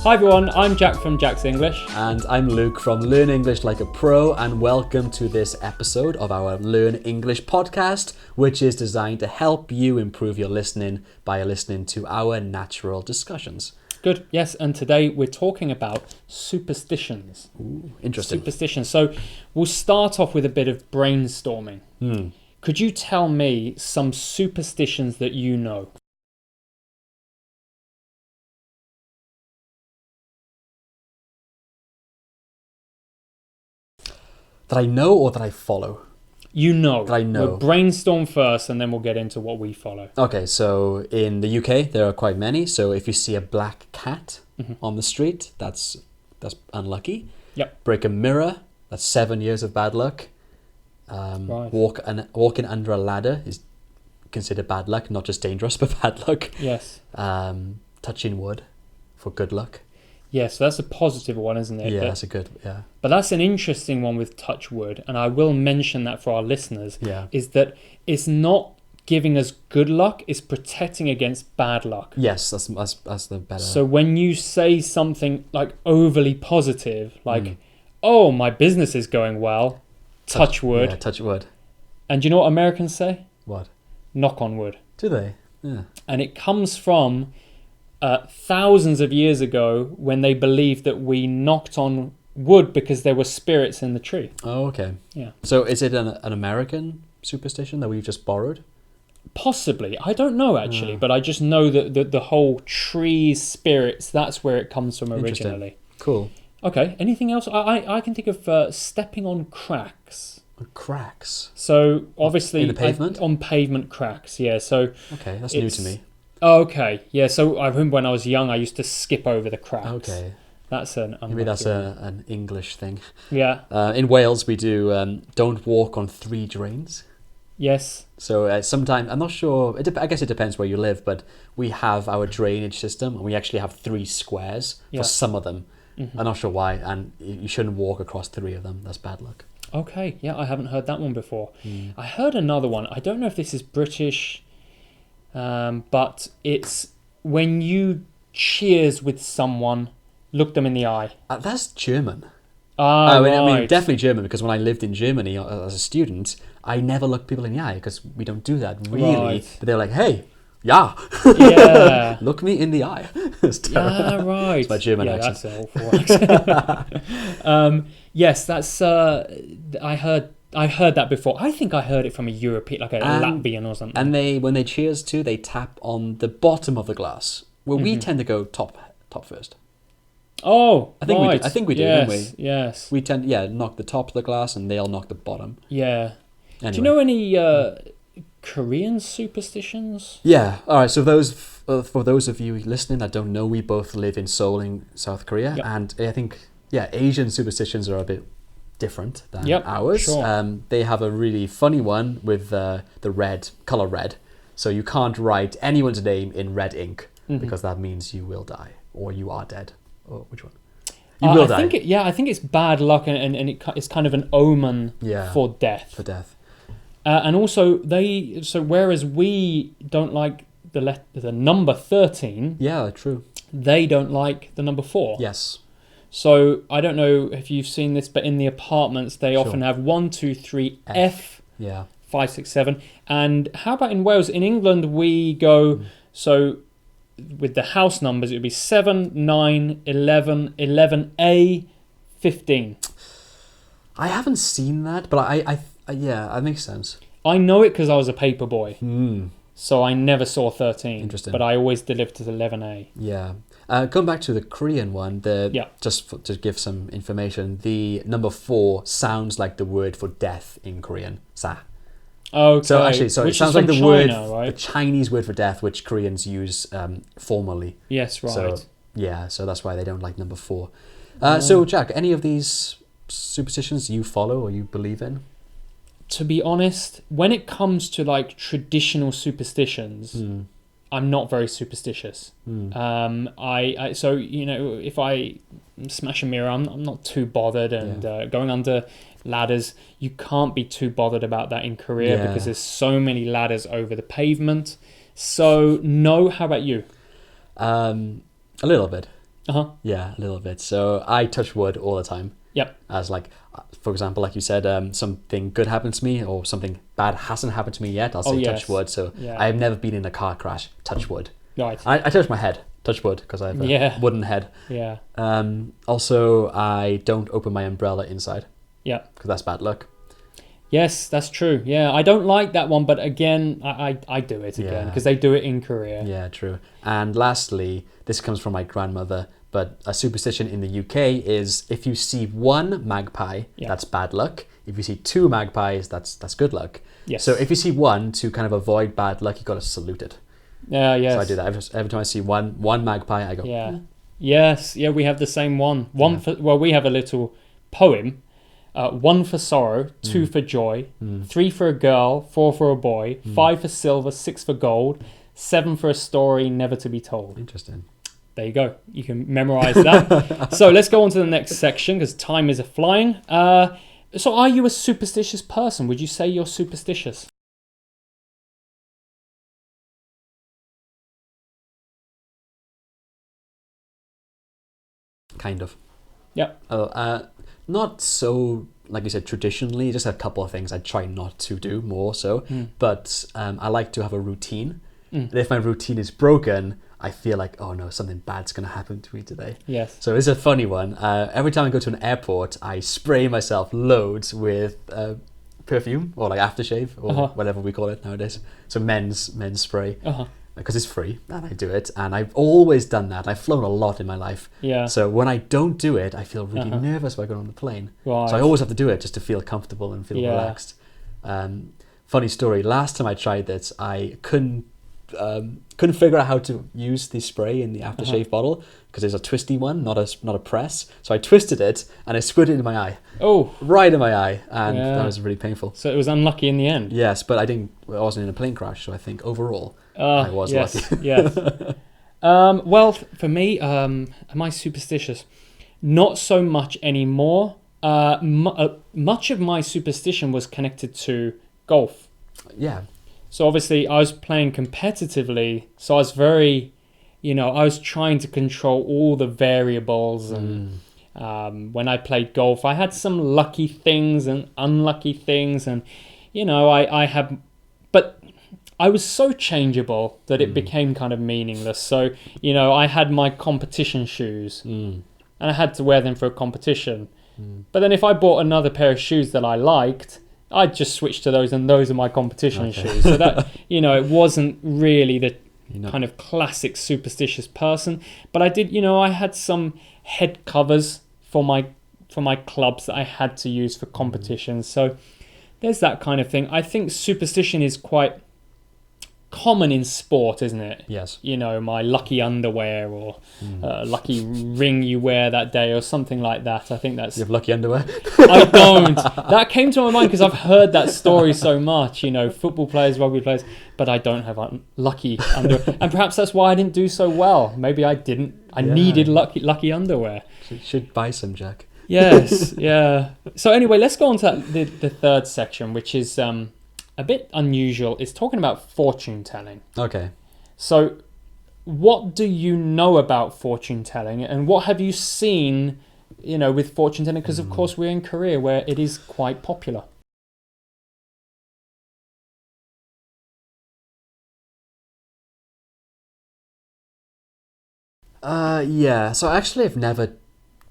Hi everyone, I'm Jack from Jack's English. And I'm Luke from Learn English Like a Pro, and welcome to this episode of our Learn English podcast, which is designed to help you improve your listening by listening to our natural discussions. Good, yes, and today we're talking about superstitions. Ooh, interesting. Superstitions. So we'll start off with a bit of brainstorming. Could you tell me some superstitions that you know? That I know or that I follow? You know. That I know. We'll brainstorm first and then we'll get into what we follow. Okay, so in the UK there are quite many. So if you see a black cat on the street, that's unlucky. Yep. Break a mirror, that's 7 years of bad luck. Right. Walking under a ladder is considered bad luck, not just dangerous, but bad luck. Yes. Touching wood for good luck. Yes, that's a positive one, isn't it? Yeah, that's a good, yeah. But that's an interesting one with touch wood, and I will mention that for our listeners, is that it's not giving us good luck, it's protecting against bad luck. Yes, that's the better. So when you say something like overly positive, like, oh, my business is going well, touch wood. Yeah, touch wood. And do you know what Americans say? What? Knock on wood. Do they? Yeah. And it comes from thousands of years ago when they believed that we knocked on wood because there were spirits in the tree. Oh, okay. Yeah. So is it an American superstition that we've just borrowed? Possibly. I don't know actually, but I just know that the whole tree spirits, that's where it comes from originally. Cool. Okay, anything else? I can think of stepping on cracks. Cracks? So obviously... In the pavement? On pavement cracks, yeah. So okay, that's new to me. Okay, yeah. So I remember when I was young, I used to skip over the cracks. Okay. That's an unlucky Maybe that's one. an English thing. Yeah. In Wales, we do don't walk on 3 drains. Yes. So sometimes, I'm not sure, I guess it depends where you live, but we have our drainage system and we actually have 3 squares for some of them. I'm not sure why, and you shouldn't walk across 3 of them. That's bad luck. Okay, yeah, I haven't heard that one before. I heard another one. I don't know if this is British, but it's when you cheers with someone, look them in the eye. That's German. I mean, definitely German, because when I lived in Germany as a student, I never looked people in the eye because we don't do that really. Right. But they're like, hey, yeah, look me in the eye. It's terrible. Yeah, right. It's my German accent. That's an awful accent. Yes, that's. I heard that before. I think I heard it from a European, like a Latvian or something. And when they cheers too, they tap on the bottom of the glass. Well, we tend to go top first. Oh, I think right. we do. I think we do, yes, don't we? Yes. We tend, knock the top of the glass, and they'll knock the bottom. Yeah. Anyway. Do you know any Korean superstitions? Yeah. All right. So for those of you listening that don't know, we both live in Seoul in South Korea, and I think Asian superstitions are a bit different than ours. Sure. They have a really funny one with the color red. So you can't write anyone's name in red ink because that means you will die or you are dead. Or which one? You will die. I think it's bad luck and it's kind of an omen for death. For death. And also whereas we don't like the number 13. Yeah, true. They don't like the number 4. Yes. So I don't know if you've seen this, but in the apartments they often have 1, 2, 3 F. Yeah. 5, 6, 7. And how about in Wales? In England we go so with the house numbers it would be 7, 9, 11, 11A, 15. I haven't seen that, but I that makes sense. I know it because I was a paper boy. So I never saw 13. Interesting. But I always delivered to 11A. Yeah. Going back to the Korean one, just to give some information, the number 4 sounds like the word for death in Korean. Sa. Okay. So actually, it sounds like the China, word, right? the Chinese word for death, which Koreans use formally. Yes, right. So that's why they don't like number 4. So Jack, any of these superstitions you follow or you believe in? To be honest, when it comes to like traditional superstitions, I'm not very superstitious. I so if I smash a mirror, I'm not too bothered, and going under ladders, you can't be too bothered about that in Korea because there's so many ladders over the pavement. So no, how about you? A little bit. Yeah, a little bit. So I touch wood all the time. Yep. As like, for example, like you said, something good happened to me or something bad hasn't happened to me yet. I'll say touch wood. So Yeah. I have never been in a car crash. Touch wood. Right. I touch my head. Touch wood because I have a wooden head. Yeah. Also, I don't open my umbrella inside. Yeah. Because that's bad luck. Yes, that's true. Yeah, I don't like that one, but again, I do it again because they do it in Korea. Yeah, true. And lastly, this comes from my grandmother, but a superstition in the UK is if you see one magpie, that's bad luck. If you see two magpies, that's good luck. Yes. So if you see one, to kind of avoid bad luck, you got to salute it. Yeah, yes. So I do that every time I see one magpie, I go. Yeah. Yes. Yeah, we have the same one. We have a little poem. 1 for sorrow, 2 for joy, 3 for a girl, 4 for a boy, 5 for silver, 6 for gold, 7 for a story never to be told. Interesting. There you go. You can memorize that. So let's go on to the next section because time is a-flying. So are you a superstitious person? Would you say you're superstitious? Kind of. Yep. Not so, like you said, traditionally, just a couple of things I try not to do more so. But I like to have a routine. And if my routine is broken, I feel like, oh no, something bad's going to happen to me today. Yes. So it's a funny one. Every time I go to an airport, I spray myself loads with perfume or like aftershave or whatever we call it nowadays. So men's spray. Because it's free and I do it, and I've always done that. I've flown a lot in my life, so when I don't do it, I feel really nervous by going on the plane. Right. So I always have to do it just to feel comfortable and feel relaxed. Funny story, last time I tried this, I couldn't figure out how to use the spray in the aftershave bottle because there's a twisty one, not a press. So I twisted it and I squirted it in my eye. Oh, right in my eye, and that was really painful. So it was unlucky in the end. Yes, but I wasn't in a plane crash, so I think overall I was lucky. Yes. Well, for me, am I superstitious? Not so much anymore. Much of my superstition was connected to golf. Yeah. So obviously I was playing competitively, so I was very, I was trying to control all the variables. And when I played golf, I had some lucky things and unlucky things. And, I had, but I was so changeable that it became kind of meaningless. So, I had my competition shoes and I had to wear them for a competition. But then if I bought another pair of shoes that I liked, I'd just switch to those, and those are my competition shoes. So that, it wasn't really the kind of classic superstitious person. But I did, I had some head covers for my clubs that I had to use for competitions. So there's that kind of thing. I think superstition is quite common in sport, isn't it? Yes. My lucky underwear or lucky ring you wear that day or something like that. I think that's... You have lucky underwear? I don't. That came to my mind because I've heard that story so much, football players, rugby players, but I don't have lucky underwear. And perhaps that's why I didn't do so well. Maybe I didn't. I needed lucky underwear. So you should buy some, Jack. Yes, yeah. So anyway, let's go on to the third section, which is... a bit unusual. It's talking about fortune telling. Okay. So what do you know about fortune telling, and what have you seen, with fortune telling? Because of course we're in Korea where it is quite popular. Yeah. So actually I've never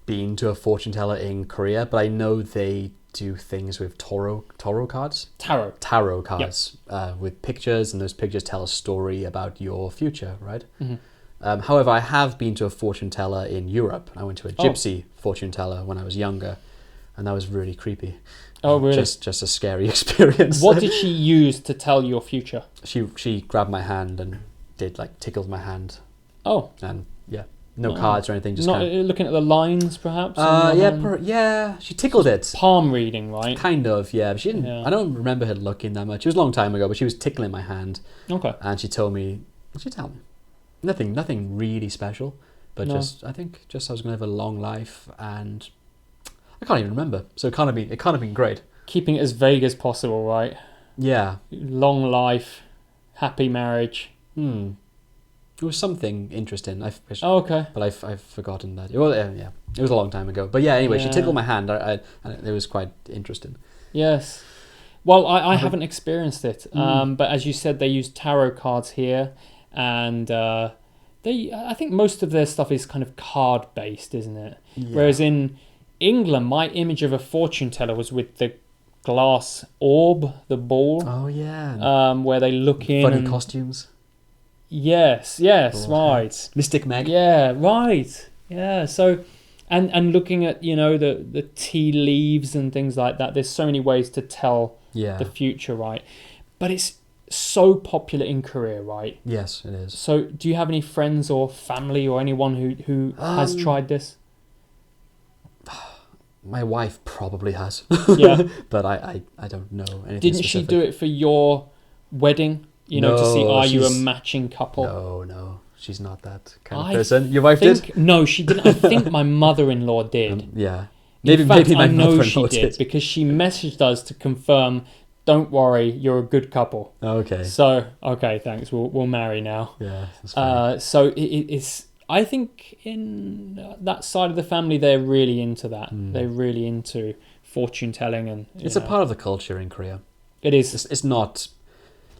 been to a fortune teller in Korea, but I know they do things with tarot cards. Tarot cards. Yep. With pictures, and those pictures tell a story about your future, right? However, I have been to a fortune teller in Europe. I went to a gypsy fortune teller when I was younger, and that was really creepy. Oh, really? Just a scary experience. What did she use to tell your future? She grabbed my hand and tickled my hand. Oh. And no cards or anything. Just not looking at the lines, perhaps. She tickled it. Palm reading, right? Kind of, yeah. But she didn't. Yeah. I don't remember her looking that much. It was a long time ago, but she was tickling my hand. Okay. And she told me. What did she tell me? Nothing really special, but I think I was gonna have a long life, and I can't even remember. So it can't have been great. Keeping it as vague as possible, right? Yeah. Long life, happy marriage. It was something interesting. Oh, okay. But I've forgotten that. Well, yeah, it was a long time ago. But yeah, anyway, she tickled my hand. And it was quite interesting. Yes. Well, I haven't experienced it. But as you said, they use tarot cards here, and I think most of their stuff is kind of card based, isn't it? Yeah. Whereas in England, my image of a fortune teller was with the glass orb, the ball. Oh yeah. Where they look in. Funny costumes. Yes, right. Mystic Meg. Yeah, right. Yeah, so and looking at, the tea leaves and things like that, there's so many ways to tell the future, right? But it's so popular in Korea, right? Yes, it is. So do you have any friends or family or anyone who has tried this? My wife probably has. Yeah. But I don't know anything Didn't specific. she do it for your wedding? No, to see, are you a matching couple? No. She's not that kind of person. Your wife did? No, she didn't. I think my mother-in-law did. Yeah. Maybe my I know she did because she messaged us to confirm, don't worry, you're a good couple. Okay. So, okay, thanks. We'll marry now. Yeah, that's fine. So it's... I think in that side of the family, they're really into that. They're really into fortune telling, and it's a part of the culture in Korea. It is. It's not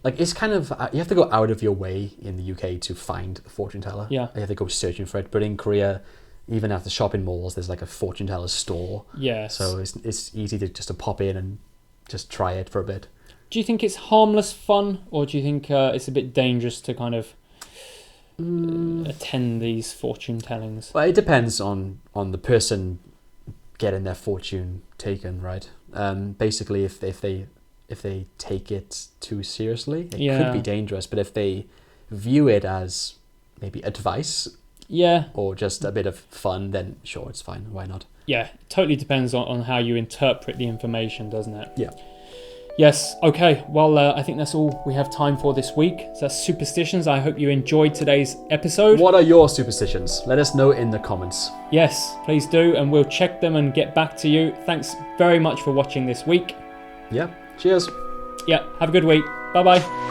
like, it's kind of, you have to go out of your way in the UK to find a fortune teller. Yeah. You have to go searching for it. But in Korea, even at the shopping malls, there's like a fortune teller store. Yes. So it's easy to pop in and just try it for a bit. Do you think it's harmless fun, or do you think it's a bit dangerous to kind of attend these fortune tellings? Well, it depends on the person getting their fortune taken, right? Basically, if they take it too seriously, it could be dangerous. But if they view it as maybe advice, or just a bit of fun, then sure, it's fine. Why not? Yeah, totally depends on how you interpret the information, doesn't it? Yeah. Yes, okay. Well, I think that's all we have time for this week. So that's Superstitions. I hope you enjoyed today's episode. What are your superstitions? Let us know in the comments. Yes, please do, and we'll check them and get back to you. Thanks very much for watching this week. Yeah, cheers. Yeah, have a good week. Bye-bye.